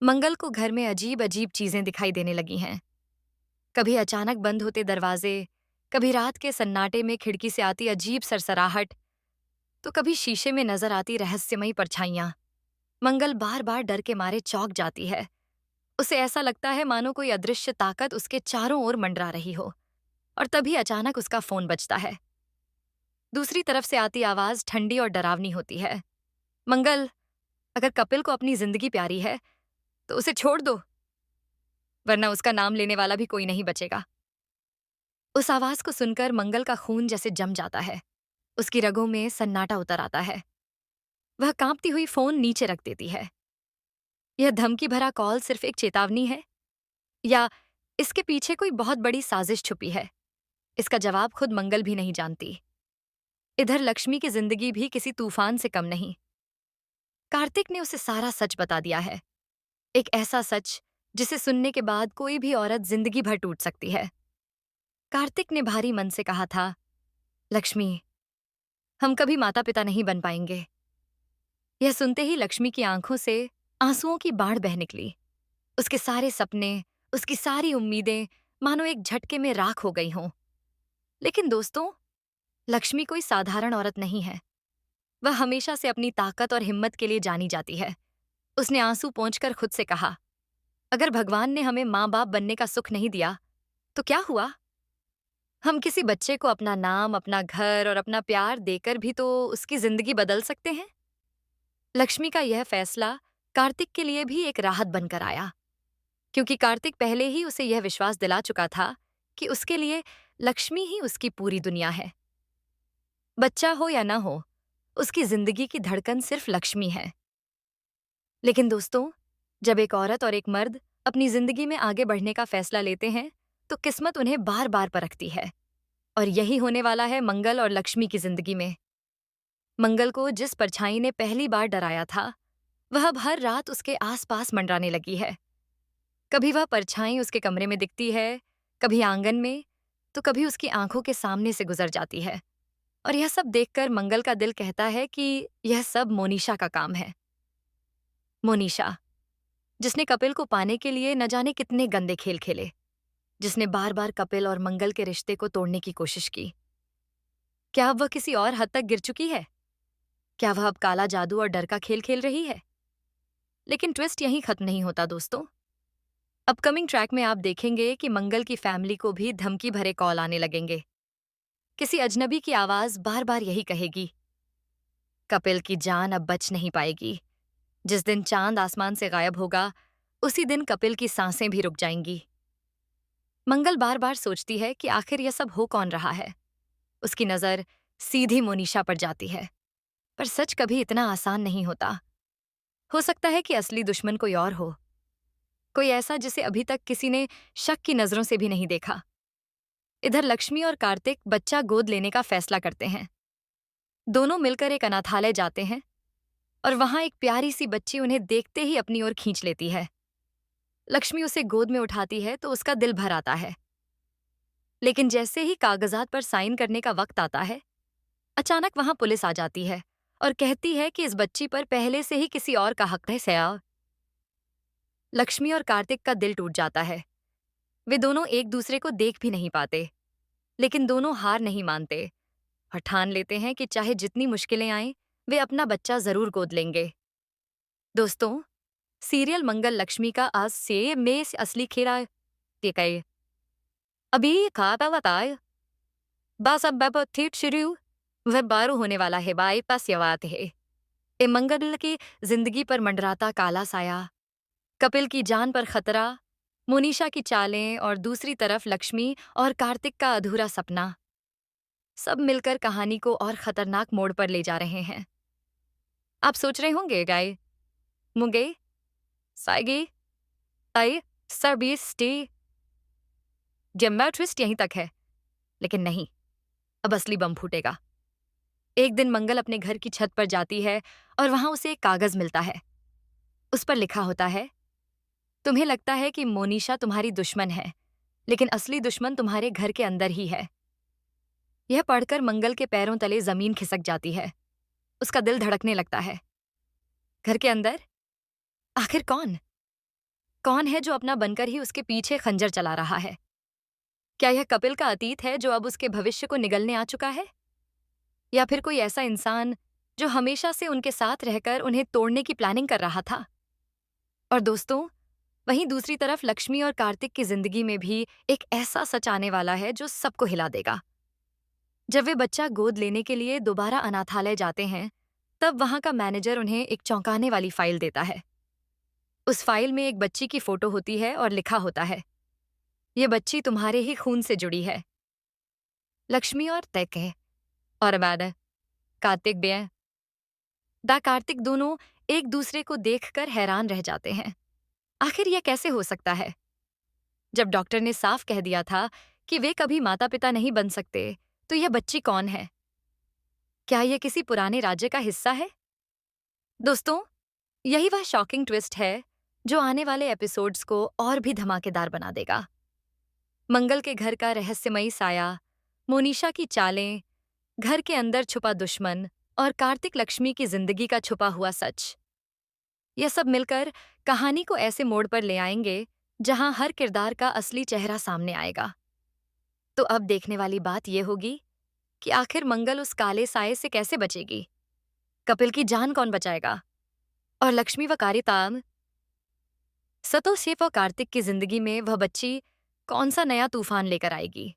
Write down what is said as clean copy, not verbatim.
मंगल को घर में अजीब अजीब चीजें दिखाई देने लगी हैं। कभी अचानक बंद होते दरवाजे, कभी रात के सन्नाटे में खिड़की से आती अजीब सरसराहट, तो कभी शीशे में नजर आती रहस्यमयी परछाइयां। मंगल बार बार डर के मारे चौंक जाती है। उसे ऐसा लगता है मानो कोई अदृश्य ताकत उसके चारों ओर मंडरा रही हो। और तभी अचानक उसका फोन बजता है। दूसरी तरफ से आती आवाज ठंडी और डरावनी होती है। मंगल, अगर कपिल को अपनी जिंदगी प्यारी है तो उसे छोड़ दो, वरना उसका नाम लेने वाला भी कोई नहीं बचेगा। उस आवाज को सुनकर मंगल का खून जैसे जम जाता है। उसकी रगों में सन्नाटा उतर आता है। वह कांपती हुई फोन नीचे रख देती है। यह धमकी भरा कॉल सिर्फ एक चेतावनी है, या इसके पीछे कोई बहुत बड़ी साजिश छुपी है? इसका जवाब खुद मंगल भी नहीं जानती। इधर लक्ष्मी की जिंदगी भी किसी तूफान से कम नहीं। कार्तिक ने उसे सारा सच बता दिया है। एक ऐसा सच जिसे सुनने के बाद कोई भी औरत जिंदगी भर टूट सकती है। कार्तिक ने भारी मन से कहा था, लक्ष्मी, हम कभी माता पिता नहीं बन पाएंगे। यह सुनते ही लक्ष्मी की आंखों से आंसुओं की बाढ़ बह निकली। उसके सारे सपने, उसकी सारी उम्मीदें मानो एक झटके में राख हो गई हों। लेकिन दोस्तों, लक्ष्मी कोई साधारण औरत नहीं है। वह हमेशा से अपनी ताकत और हिम्मत के लिए जानी जाती है। उसने आंसू पोंछकर खुद से कहा, अगर भगवान ने हमें माँ बाप बनने का सुख नहीं दिया तो क्या हुआ? हम किसी बच्चे को अपना नाम, अपना घर और अपना प्यार देकर भी तो उसकी जिंदगी बदल सकते हैं। लक्ष्मी का यह फैसला कार्तिक के लिए भी एक राहत बनकर आया, क्योंकि कार्तिक पहले ही उसे यह विश्वास दिला चुका था कि उसके लिए लक्ष्मी ही उसकी पूरी दुनिया है। बच्चा हो या ना हो, उसकी जिंदगी की धड़कन सिर्फ लक्ष्मी है। लेकिन दोस्तों, जब एक औरत और एक मर्द अपनी जिंदगी में आगे बढ़ने का फैसला लेते हैं, तो किस्मत उन्हें बार बार परखती है। और यही होने वाला है मंगल और लक्ष्मी की जिंदगी में। मंगल को जिस परछाई ने पहली बार डराया था, वह अब हर रात उसके आसपास मंडराने लगी है। कभी वह परछाई उसके कमरे में दिखती है, कभी आंगन में, तो कभी उसकी आंखों के सामने से गुजर जाती है। और यह सब देखकर मंगल का दिल कहता है कि यह सब मोनिशा का काम है। मोनिशा, जिसने कपिल को पाने के लिए न जाने कितने गंदे खेल खेले, जिसने बार बार कपिल और मंगल के रिश्ते को तोड़ने की कोशिश की। क्या अब वह किसी और हद तक गिर चुकी है? क्या वह अब काला जादू और डर का खेल खेल रही है? लेकिन ट्विस्ट यहीं खत्म नहीं होता दोस्तों। अपकमिंग ट्रैक में आप देखेंगे कि मंगल की फैमिली को भी धमकी भरे कॉल आने लगेंगे। किसी अजनबी की आवाज बार बार यही कहेगी, कपिल की जान अब बच नहीं पाएगी। जिस दिन चांद आसमान से गायब होगा, उसी दिन कपिल की सांसें भी रुक जाएंगी। मंगल बार बार सोचती है कि आखिर यह सब हो कौन रहा है। उसकी नजर सीधी मोनिशा पर जाती है। पर सच कभी इतना आसान नहीं होता। हो सकता है कि असली दुश्मन कोई और हो, कोई ऐसा जिसे अभी तक किसी ने शक की नजरों से भी नहीं देखा। इधर लक्ष्मी और कार्तिक बच्चा गोद लेने का फैसला करते हैं। दोनों मिलकर एक अनाथालय जाते हैं और वहां एक प्यारी सी बच्ची उन्हें देखते ही अपनी ओर खींच लेती है। लक्ष्मी उसे गोद में उठाती है तो उसका दिल भर आता है। लेकिन जैसे ही कागजात पर साइन करने का वक्त आता है, अचानक वहां पुलिस आ जाती है और कहती है कि इस बच्ची पर पहले से ही किसी और का हक है सया। लक्ष्मी और कार्तिक का दिल टूट जाता है। वे दोनों एक दूसरे को देख भी नहीं पाते, लेकिन दोनों हार नहीं मानते और ठान लेते हैं कि चाहे जितनी मुश्किलें आएं, वे अपना बच्चा जरूर गोद लेंगे। दोस्तों, सीरियल मंगल लक्ष्मी का आज से में से असली खेला ये कहे अभी खाता बताए बस अब ठीक शुरू वह बारू होने वाला है बाई पास यवात है। ए मंगल की जिंदगी पर मंडराता काला साया, कपिल की जान पर खतरा, मोनिशा की चालें और दूसरी तरफ लक्ष्मी और कार्तिक का अधूरा सपना, सब मिलकर कहानी को और खतरनाक मोड़ पर ले जा रहे हैं। आप सोच रहे होंगे गाय मुंगे साइगे ताई सरबी स्टे जम्मा ट्विस्ट यहीं तक है। लेकिन नहीं, अब असली बम फूटेगा। एक दिन मंगल अपने घर की छत पर जाती है और वहां उसे एक कागज मिलता है। उस पर लिखा होता है, तुम्हें लगता है कि मोनिशा तुम्हारी दुश्मन है, लेकिन असली दुश्मन तुम्हारे घर के अंदर ही है। यह पढ़कर मंगल के पैरों तले जमीन खिसक जाती है। उसका दिल धड़कने लगता है। घर के अंदर? आखिर कौन? कौन है जो अपना बनकर ही उसके पीछे खंजर चला रहा है? क्या यह कपिल का अतीत है जो अब उसके भविष्य को निगलने आ चुका है? या फिर कोई ऐसा इंसान जो हमेशा से उनके साथ रहकर उन्हें तोड़ने की प्लानिंग कर रहा था? और दोस्तों, वहीं दूसरी तरफ लक्ष्मी और कार्तिक की जिंदगी में भी एक ऐसा सच आने वाला है जो सबको हिला देगा। जब वे बच्चा गोद लेने के लिए दोबारा अनाथालय जाते हैं, तब वहां का मैनेजर उन्हें एक चौंकाने वाली फाइल देता है। उस फाइल में एक बच्ची की फोटो होती है और लिखा होता है, ये बच्ची तुम्हारे ही खून से जुड़ी है। लक्ष्मी और तैके और अबादा कार्तिक बेय दा कार्तिक दोनों एक दूसरे को देखकर हैरान रह जाते हैं। आखिर यह कैसे हो सकता है? जब डॉक्टर ने साफ कह दिया था कि वे कभी माता पिता नहीं बन सकते, तो यह बच्ची कौन है? क्या यह किसी पुराने राज्य का हिस्सा है? दोस्तों, यही वह शॉकिंग ट्विस्ट है जो आने वाले एपिसोड्स को और भी धमाकेदार बना देगा। मंगल के घर का रहस्यमयी साया, मोनिशा की चालें, घर के अंदर छुपा दुश्मन और कार्तिक लक्ष्मी की जिंदगी का छुपा हुआ सच, यह सब मिलकर कहानी को ऐसे मोड़ पर ले आएंगे जहां हर किरदार का असली चेहरा सामने आएगा। तो अब देखने वाली बात यह होगी कि आखिर मंगल उस काले साये से कैसे बचेगी? कपिल की जान कौन बचाएगा? और लक्ष्मी व कारिताम सतो शेफ और कार्तिक की जिंदगी में वह बच्ची कौन सा नया तूफान लेकर आएगी?